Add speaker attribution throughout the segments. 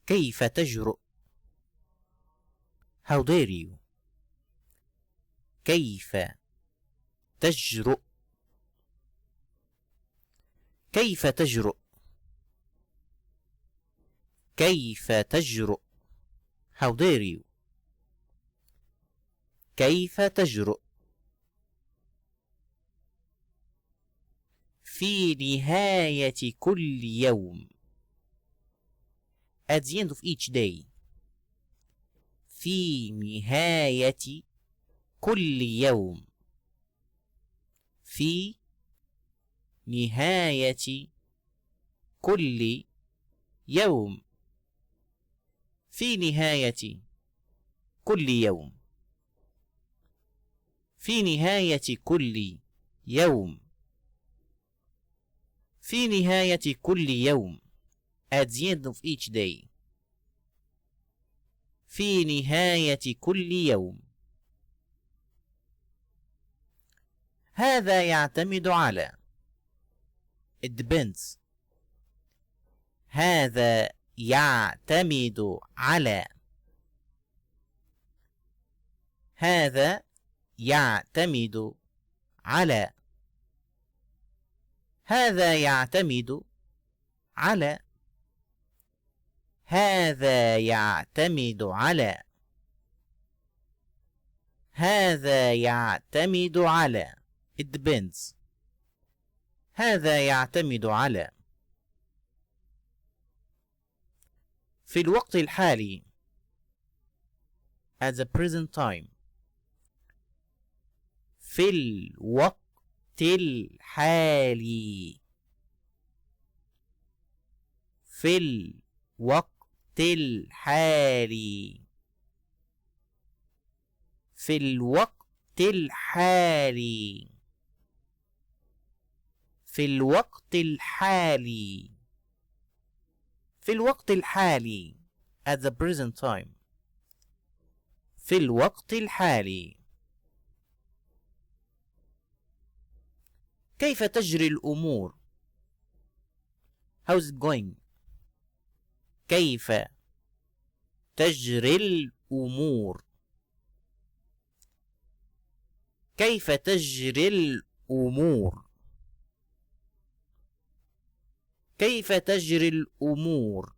Speaker 1: كيف تجرؤ؟ How dare you? كيف تجرؤ؟ كيف تجرؤ؟ كيف تجرؤ؟ How dare you? كيف تجرؤ؟ في نهاية كل يوم. At the end of each day. في نهاية كل يوم. في نهاية كل يوم. في نهاية كل يوم. في نهاية كل يوم. في نهاية كل يوم. At the end of each day. في نهاية كل يوم. هذا يعتمد على. It depends. هذا يعتمد على. هذا يعتمد على. هذا يعتمد على. هذا يعتمد على. هذا يعتمد على. It depends. هذا يعتمد على. في الوقت الحالي. At the present time. في الوقت الحالي. في الوقت الحالي. في الوقت الحالي. في الوقت الحالي. في الوقت الحالي. At the present time. في الوقت الحالي. كيف تجري الأمور؟ How's it going? كيف تجري الأمور؟ كيف تجري الأمور؟ كيف تجري الأمور؟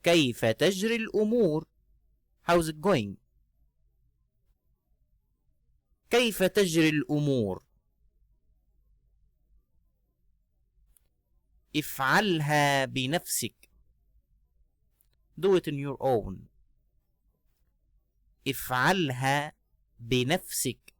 Speaker 1: كيف تجري الأمور؟ How's it going? كيف تجري الأمور؟ افعلها بنفسك. Do it on your own. افعلها بنفسك.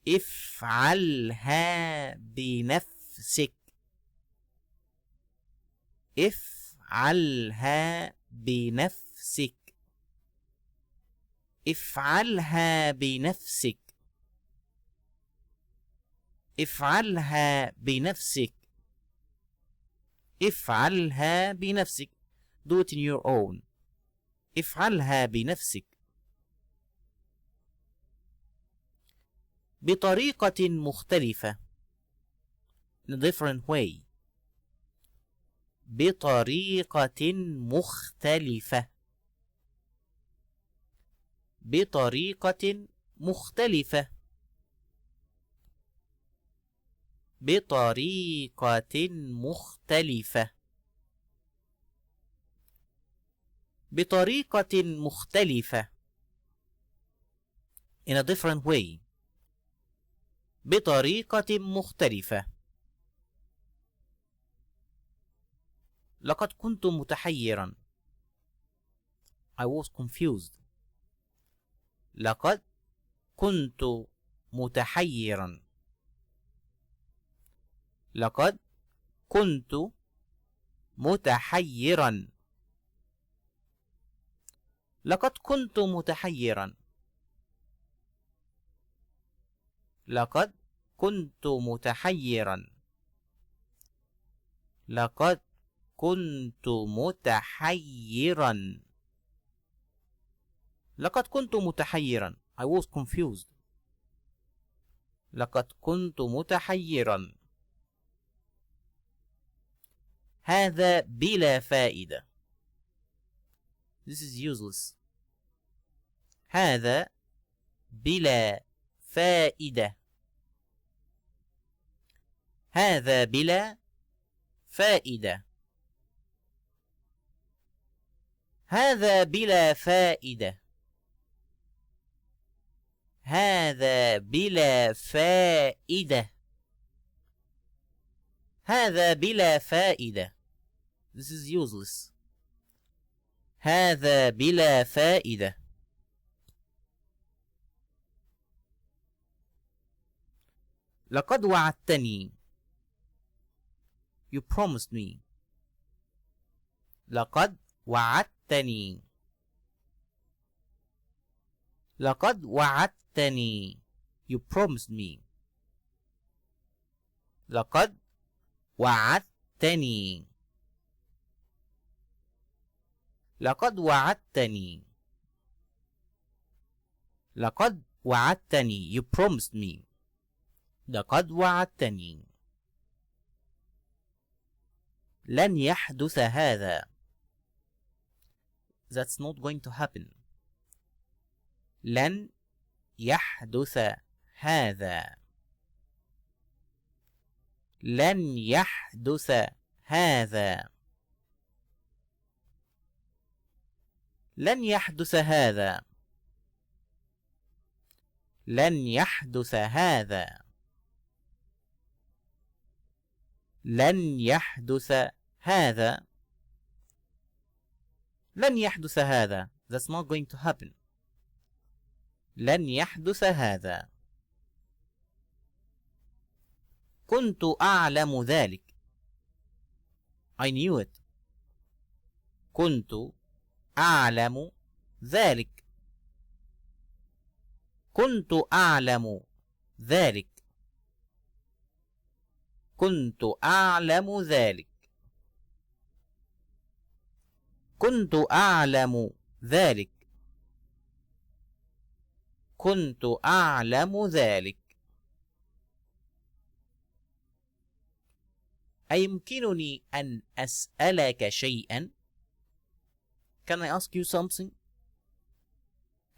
Speaker 1: افعلها بنفسك. افعلها بنفسك. افعلها بنفسك. افعلها بنفسك. افعلها بنفسك. Do it in your own. افعلها بنفسك. بطريقة مختلفة. In a different way. بطريقة مختلفة. بطريقة مختلفة. بطريقة مختلفة. بطريقة مختلفة. In a different way. بطريقة مختلفة. لقد كنت متحيرا. I was confused. لقد كنت متحيرا. لقد كنت متحيرا. لقد كنت متحيرا. لقد كنت متحيرا. لقد كنت متحيرا. لقد كنت متحيرا. I was confused. لقد كنت متحيرا. هذا بلا فائدة. This is useless. هذا بلا فائدة. هذا بلا فائدة. هذا بلا فائدة. هذا بلا فائدة. هذا بلا فائدة. This is useless. هذا بلا فائدة. لقد وعدتني. You promised me. لقد وعدتني. لقد وعدتني. You promised me. لقد وعدتني. لقد وعدتني. لقد وعدتني. You promised me. لقد وعدتني. لن يحدث هذا. That's not going to happen. لن يحدث هذا. لن يحدث هذا. لن يحدث هذا. لن يحدث هذا. لن يحدث هذا. لن يحدث هذا. That's not going to happen. لن يحدث هذا. كنت أعلم ذلك. I knew it. كنت أعلم ذلك. كنت أعلم ذلك. كنت أعلم ذلك. كنت أعلم ذلك. كنت أعلم ذلك. أيمكنني أن أسألك شيئا؟ Can I ask you something?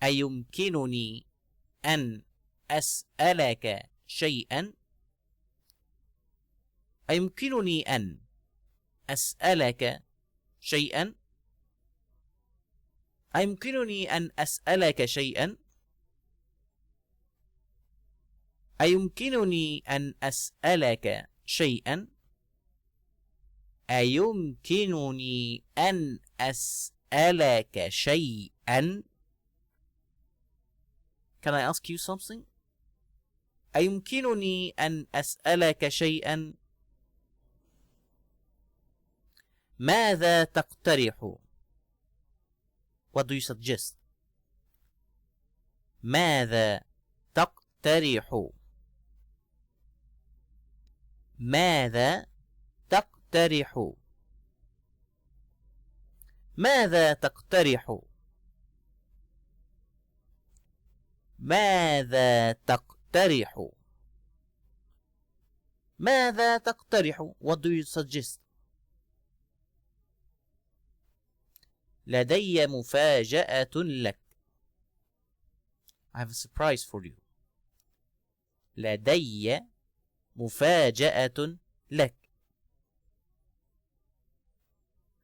Speaker 1: أيمكنني أن أسألك شيئا؟ أيمكنني أن أسألك شيئا؟ أيمكنني أن أسألك شيئا؟ أيمكنني أن أسألك شيئا؟ أيمكنني أن أسألك شيئا؟ Can I ask you something? أيمكنني أن أسألك شيئا؟ ماذا تقترح؟ What do you suggest? ماذا تقترح؟ ماذا تقترح؟ ماذا تقترح؟ ماذا تقترح؟ ماذا تقترح؟ What do you suggest? لدي مفاجأة لك. I have a surprise for you. لدي مفاجأة لك.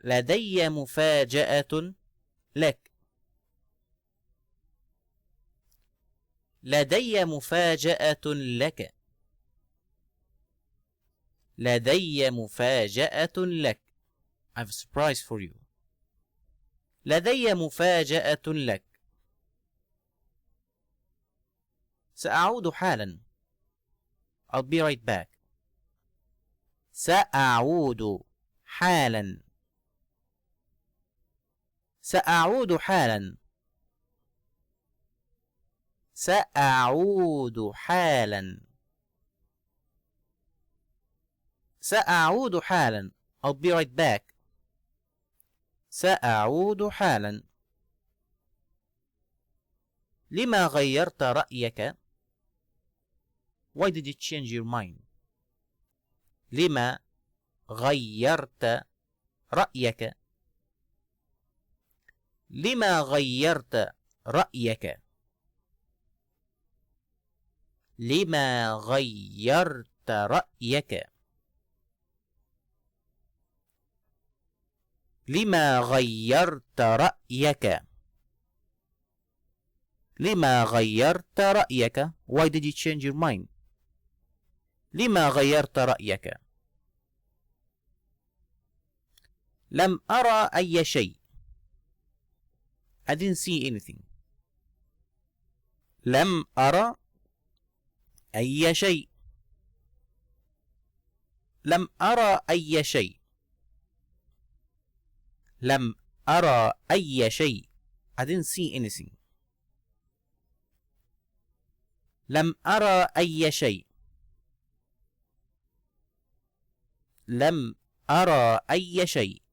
Speaker 1: لدي مفاجأة لك. لدي مفاجأة لك. لدي مفاجأة لك. I have a surprise for you. لدي مفاجأة لك. سأعود حالا. I'll be right back. سأعود حالا. سأعود حالا. سأعود حالا. سأعود حالا. I'll be right back. سأعود حالا. لما غيرت رأيك؟ Why did you change your mind? لما غيرت رأيك؟ لما غيرت رأيك؟ لما غيرت رأيك؟ لما غيرت رأيك؟ لما غيرت رأيك؟ Why did you change your mind? لما غيرت رأيك؟ لم أرى أي شيء. I didn't see anything. لم أرى أي شيء. لم أرى أي شيء. لم أرى أي شيء. I didn't see anything. لم أرى أي شيء. لم أرى أي شيء.